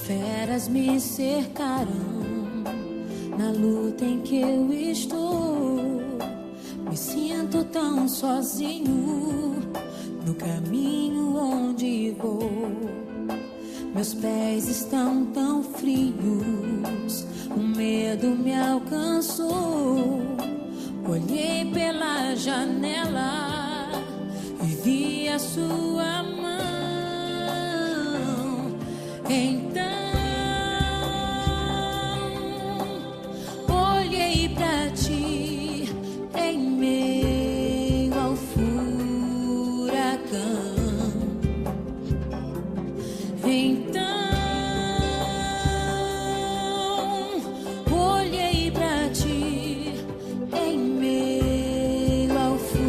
Feras me cercaram na luta em que eu estou. Me sinto tão sozinho no caminho onde vou. Meus pés estão tão frios, o medo me alcançou. Olhei pela janela e vi a sua mão. Então olhei pra ti em meio ao furacão. Então olhei pra ti em meio ao furacão.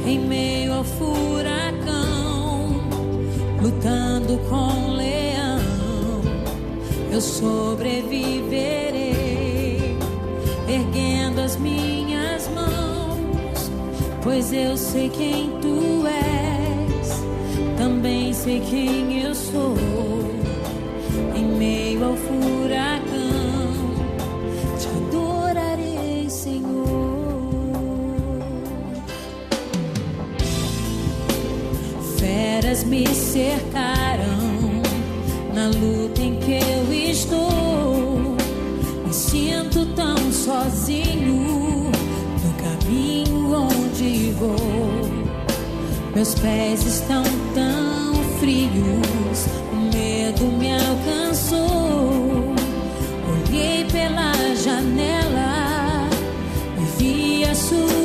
Em meio ao furacão, lutando com o leão, eu sobreviverei, erguendo as minhas mãos, pois eu sei quem tu és, também sei quem eu sou. Em meio ao furacão, te adorarei, Senhor. Feras me cercaram na luta em que eu estou. Me sinto tão sozinho no caminho onde vou. Meus pés estão tão frios, o medo me alcançou. Olhei pela janela e vi a sua